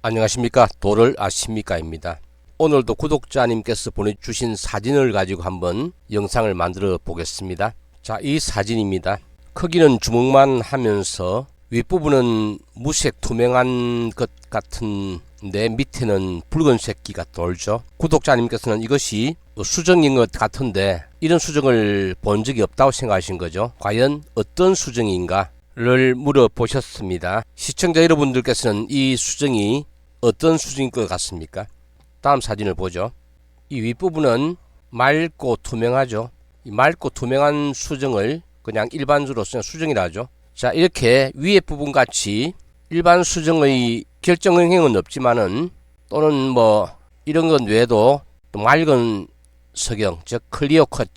안녕하십니까, 도를 아십니까입니다. 오늘도 구독자님께서 보내주신 사진을 가지고 한번 영상을 만들어 보겠습니다. 자, 이 사진입니다. 크기는 주먹만 하면서 윗부분은 무색 투명한 것 같은데 밑에는 붉은색기가 돌죠. 구독자님께서는 이것이 수정인 것 같은데 이런 수정을 본 적이 없다고 생각하신 거죠. 과연 어떤 수정인가를 물어보셨습니다. 시청자 여러분들께서는 이 수정이 어떤 수정일 것 같습니까? 다음 사진을 보죠. 이 윗부분은 맑고 투명하죠. 이 맑고 투명한 수정을 그냥 일반적으로 쓰는 수정이라 하죠. 자, 이렇게 위에 부분 같이 일반 수정의 결정행은 없지만은 또는 뭐 이런 것 외에도 또 맑은 석영, 즉 클리어 컷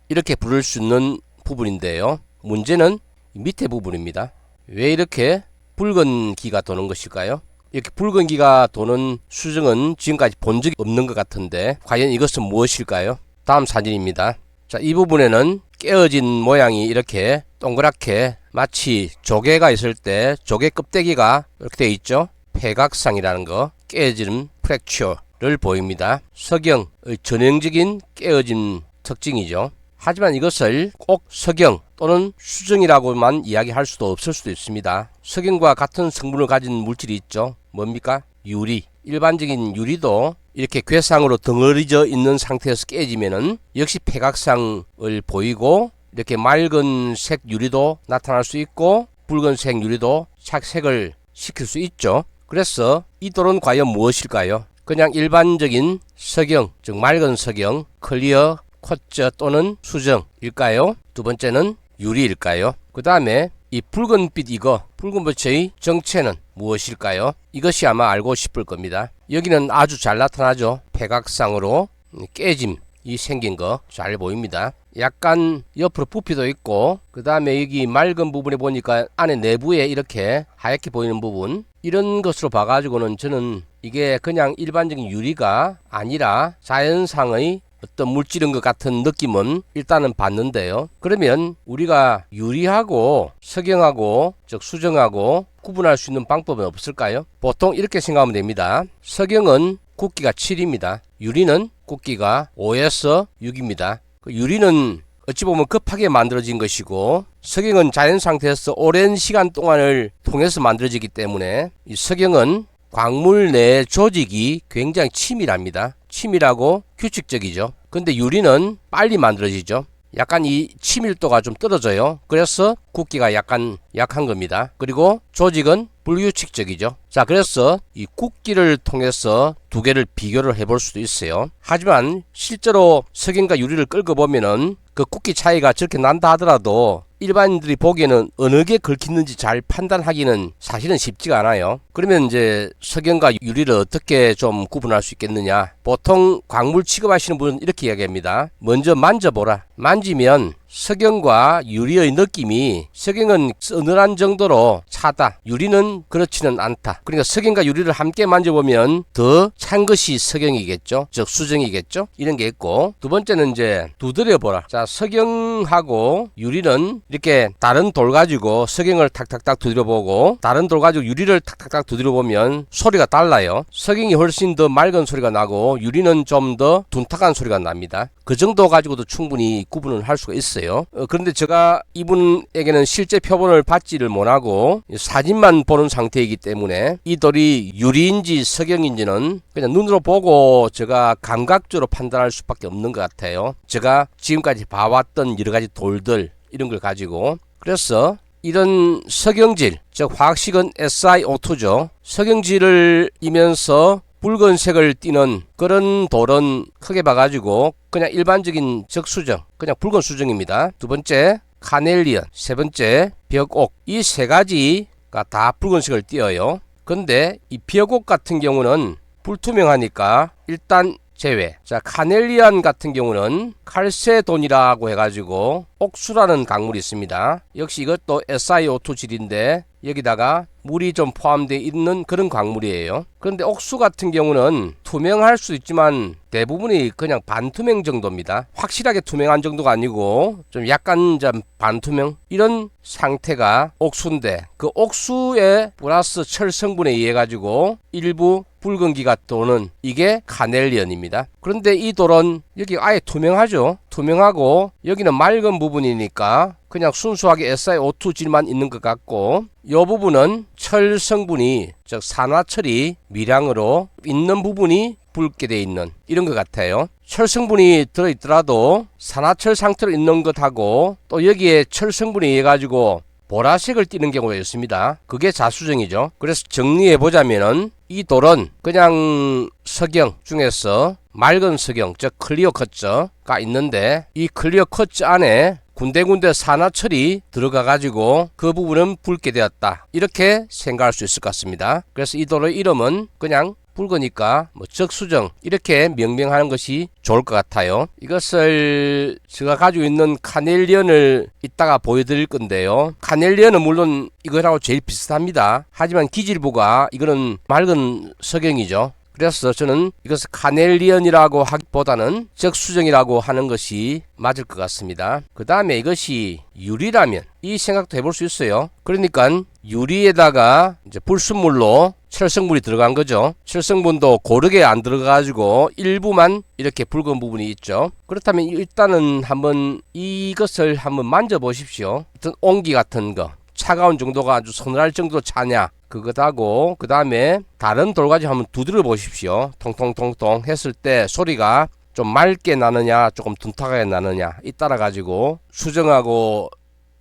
이렇게 부를 수 있는 부분인데요. 문제는 밑에 부분입니다. 왜 이렇게 붉은 기가 도는 것일까요? 이렇게 붉은 기가 도는 수정은 지금까지 본 적이 없는 것 같은데 과연 이것은 무엇일까요? 다음 사진입니다. 자, 이 부분에는 깨어진 모양이 이렇게 동그랗게 마치 조개가 있을 때 조개 껍데기가 이렇게 되어 있죠. 폐각상이라는 거, 깨어진 프랙처를 보입니다. 석영의 전형적인 깨어진 특징이죠. 하지만 이것을 꼭 석영 또는 수정이라고만 이야기할 수도 없을 수도 있습니다. 석영과 같은 성분을 가진 물질이 있죠. 뭡니까? 유리. 일반적인 유리도 이렇게 괴상으로 덩어리져 있는 상태에서 깨지면은 역시 폐각상을 보이고 이렇게 맑은 색 유리도 나타날 수 있고 붉은색 유리도 착색을 시킬 수 있죠. 그래서 이 돌은 과연 무엇일까요? 그냥 일반적인 석영, 즉 맑은 석영, 클리어 쿼츠 또는 수정일까요? 두 번째는 유리일까요? 그 다음에 이 붉은빛 이거 붉은빛의 정체는 무엇일까요? 이것이 아마 알고 싶을 겁니다. 여기는 아주 잘 나타나죠. 폐각상으로 깨짐이 생긴 거 잘 보입니다. 약간 옆으로 부피도 있고 그 다음에 여기 맑은 부분에 보니까 안에 내부에 이렇게 하얗게 보이는 부분 이런 것으로 봐가지고는 저는 이게 그냥 일반적인 유리가 아니라 자연상의 어떤 물질인 것 같은 느낌은 일단은 받는데요. 그러면 우리가 유리하고 석영하고 즉 수정하고 구분할 수 있는 방법은 없을까요? 보통 이렇게 생각하면 됩니다. 석영은 굵기가 7입니다. 유리는 굵기가 5에서 6입니다. 유리는 어찌 보면 급하게 만들어진 것이고 석영은 자연 상태에서 오랜 시간 동안을 통해서 만들어지기 때문에 이 석영은 광물 내 조직이 굉장히 치밀합니다. 치밀하고 규칙적이죠. 근데 유리는 빨리 만들어지죠. 약간 이 치밀도가 좀 떨어져요. 그래서 굵기가 약간 약한 겁니다. 그리고 조직은 불규칙적이죠. 자, 그래서 이 굵기를 통해서 두 개를 비교를 해볼 수도 있어요. 하지만 실제로 석영과 유리를 끌고 보면은 그 굵기 차이가 저렇게 난다 하더라도 일반인들이 보기에는 어느 게 긁히는지 잘 판단하기는 사실은 쉽지가 않아요. 그러면 이제 석영과 유리를 어떻게 좀 구분할 수 있겠느냐? 보통 광물 취급하시는 분은 이렇게 이야기합니다. 먼저 만져보라. 만지면 석영과 유리의 느낌이 석영은 서늘한 정도로 차다. 유리는 그렇지는 않다. 그러니까 석영과 유리를 함께 만져보면 더 찬 것이 석영이겠죠. 즉 수정이겠죠. 이런 게 있고 두 번째는 이제 두드려보라. 자, 석영하고 유리는 이렇게 다른 돌 가지고 석영을 탁탁탁 두드려보고 다른 돌 가지고 유리를 탁탁탁 두드려보면 소리가 달라요. 석영이 훨씬 더 맑은 소리가 나고 유리는 좀 더 둔탁한 소리가 납니다. 그 정도 가지고도 충분히 구분을 할 수가 있어요. 그런데 제가 이분에게는 실제 표본을 받지를 못하고 사진만 보는 상태이기 때문에 이 돌이 유리인지 석영인지는 그냥 눈으로 보고 제가 감각적으로 판단할 수밖에 없는 것 같아요. 제가 지금까지 봐왔던 여러 가지 돌들 이런 걸 가지고 그래서 이런 석영질, 즉 화학식은 SiO2죠. 석영질을 이면서 붉은색을 띠는 그런 돌은 크게 봐가지고 그냥 일반적인 적수정, 그냥 붉은 수정입니다. 두 번째 카넬리언, 세 번째 벽옥, 이 세 가지가 다 붉은색을 띠어요. 근데 이 벽옥 같은 경우는 불투명하니까 일단 제외. 자, 카넬리안 같은 경우는 칼세돈이라고 해가지고 옥수라는 강물이 있습니다. 역시 이것도 SiO2 질인데 여기다가 물이 좀 포함되어 있는 그런 광물이에요. 그런데 옥수 같은 경우는 투명할 수 있지만 대부분이 그냥 반투명 정도입니다. 확실하게 투명한 정도가 아니고 좀 약간 좀 반투명 이런 상태가 옥수인데, 그 옥수에 플러스 철 성분에 의해 가지고 일부 붉은기가 도는 이게 카넬리언입니다. 그런데 이 돌은 여기 아예 투명하죠. 투명하고 여기는 맑은 부분이니까 그냥 순수하게 SiO2질만 있는 것 같고, 이 부분은 철 성분이, 즉 산화철이 미량으로 있는 부분이 붉게 돼 있는 이런 것 같아요. 철 성분이 들어있더라도 산화철 상태로 있는 것하고 또 여기에 철 성분이 의해 가지고 보라색을 띠는 경우가 있습니다. 그게 자수정이죠. 그래서 정리해 보자면은 이 돌은 그냥 석영 중에서 맑은 석영, 즉 클리어 쿼츠가 있는데, 이 클리어 쿼츠 안에 군데군데 산화철이 들어가 가지고 그 부분은 붉게 되었다, 이렇게 생각할 수 있을 것 같습니다. 그래서 이 돌의 이름은 그냥 붉으니까 뭐 적수정 이렇게 명명하는 것이 좋을 것 같아요. 이것을 제가 가지고 있는 카넬리언을 이따가 보여드릴 건데요. 카넬리언은 물론 이거하고 제일 비슷합니다. 하지만 기질부가 이거는 맑은 석영이죠. 그래서 저는 이것을 카넬리언이라고 하기보다는 적수정이라고 하는 것이 맞을 것 같습니다. 그 다음에 이것이 유리라면 이 생각도 해볼 수 있어요. 그러니까 유리에다가 이제 불순물로 철성분이 들어간 거죠. 철성분도 고르게 안 들어가가지고 일부만 이렇게 붉은 부분이 있죠. 그렇다면 일단은 한번 이것을 한번 만져보십시오. 어떤 온기 같은 거, 차가운 정도가 아주 서늘할 정도로 차냐, 그것하고 그 다음에 다른 돌가지 한번 두드려 보십시오. 통통통통 했을 때 소리가 좀 맑게 나느냐 조금 둔탁하게 나느냐, 이 따라 가지고 수정하고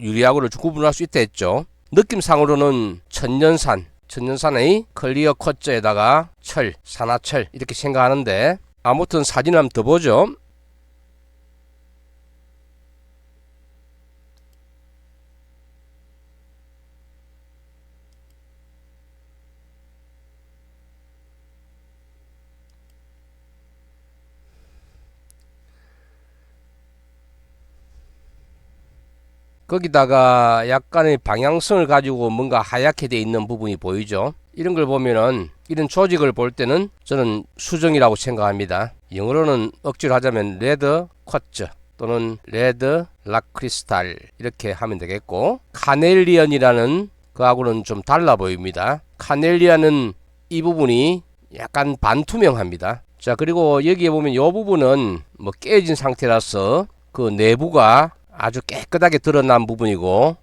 유리하고를 구분할 수 있다 했죠. 느낌상으로는 천년산의 클리어 쿼츠에다가 철, 산화철 이렇게 생각하는데, 아무튼 사진을 한번 더 보죠. 거기다가 약간의 방향성을 가지고 뭔가 하얗게 돼 있는 부분이 보이죠. 이런 걸 보면은, 이런 조직을 볼 때는 저는 수정이라고 생각합니다. 영어로는 억지로 하자면 레드 쿼츠 또는 레드 락 크리스탈 이렇게 하면 되겠고, 카넬리언이라는 그하고는 좀 달라 보입니다. 카넬리언은 이 부분이 약간 반투명합니다. 자, 그리고 여기에 보면 이 부분은 뭐 깨진 상태라서 그 내부가 아주 깨끗하게 드러난 부분이고,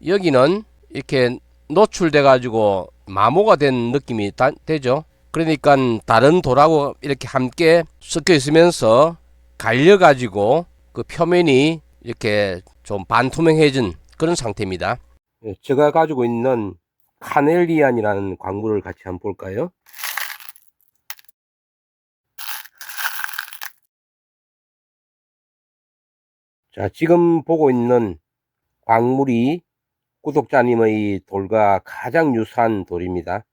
여기는 이렇게 노출돼 가지고 마모가 된 느낌이 되죠. 그러니까 다른 돌하고 이렇게 함께 섞여 있으면서 갈려 가지고 그 표면이 이렇게 좀 반투명해진 그런 상태입니다. 제가 가지고 있는 카넬리안이라는 광물을 같이 한번 볼까요? 자, 지금 보고 있는 광물이 구독자님의 돌과 가장 유사한 돌입니다.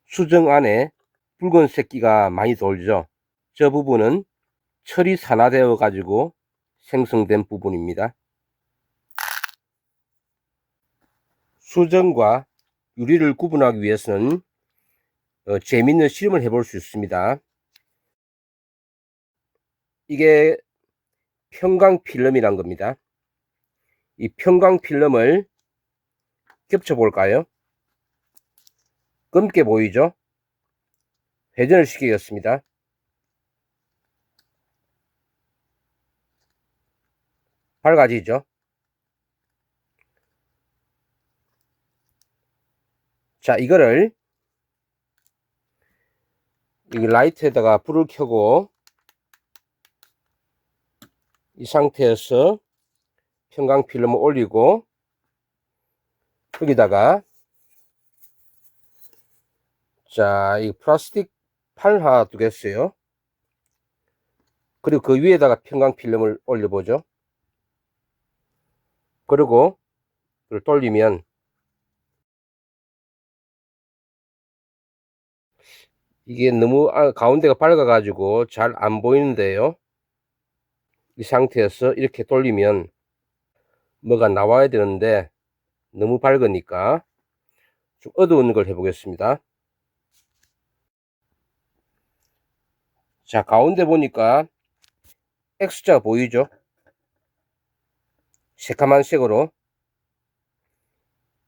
수정 안에 붉은 새끼가 많이 돌죠. 저 부분은 철이 산화되어 가지고 생성된 부분입니다. 수정과 유리를 구분하기 위해서는 재미있는 실험을 해볼 수 있습니다. 이게 평광 필름이란 겁니다. 이 평광 필름을 겹쳐 볼까요? 검게 보이죠? 회전을 시키겠습니다. 밝아지죠? 자, 이거를 이 라이트에다가 불을 켜고 이 상태에서 평광 필름을 올리고, 여기다가 자, 이 플라스틱 판을 하나 두겠어요. 그리고 그 위에다가 평광 필름을 올려보죠. 그리고 이걸 돌리면 이게 너무 가운데가 밝아 가지고 잘 안 보이는데요. 이 상태에서 이렇게 돌리면 뭐가 나와야 되는데 너무 밝으니까 좀 어두운 걸 해보겠습니다. 자, 가운데 보니까 X자가 보이죠? 새카만 색으로.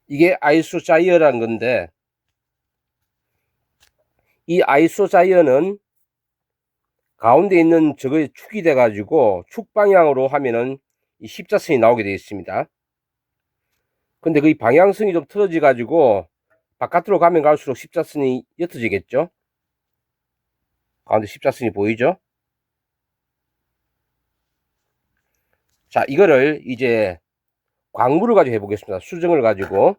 이게 아이소자이어라는 건데, 이 아이소자이어는 가운데 있는 저거에 축이 돼 가지고 축 방향으로 하면은 이 십자선이 나오게 되어 있습니다. 근데 그 방향성이 좀 틀어져 가지고 바깥으로 가면 갈수록 십자선이 옅어지겠죠. 가운데 십자선이 보이죠? 자, 이거를 이제 광물을 가지고 해보겠습니다. 수정을 가지고.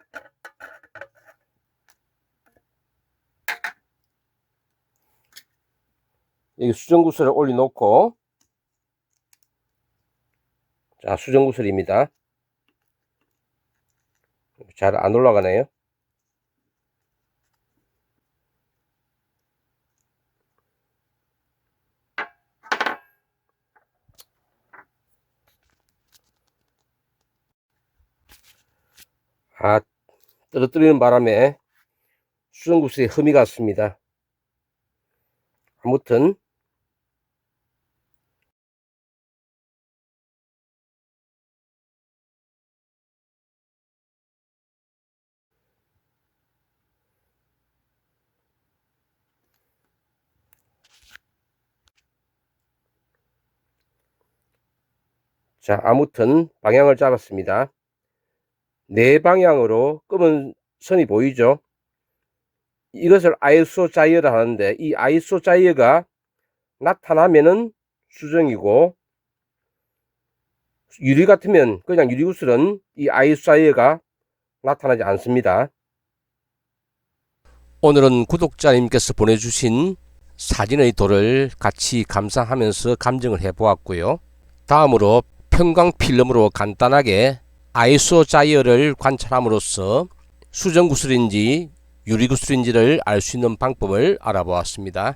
여기 수정구슬을 올려놓고, 자, 수정구슬입니다. 잘 안 올라가네요. 아, 떨어뜨리는 바람에 수정구슬에 흠이 갔습니다. 아무튼 자, 아무튼 방향을 잡았습니다. 네 방향으로 검은 선이 보이죠? 이것을 아이소자이어라 하는데, 이 아이소자이어가 나타나면은 수정이고, 유리 같으면, 그냥 유리구슬은 이 아이소자이어가 나타나지 않습니다. 오늘은 구독자님께서 보내주신 사진의 도를 같이 감상하면서 감정을 해보았고요. 다음으로 편광필름으로 간단하게 아이소자이어를 관찰함으로써 수정구슬인지 유리구슬인지를 알 수 있는 방법을 알아보았습니다.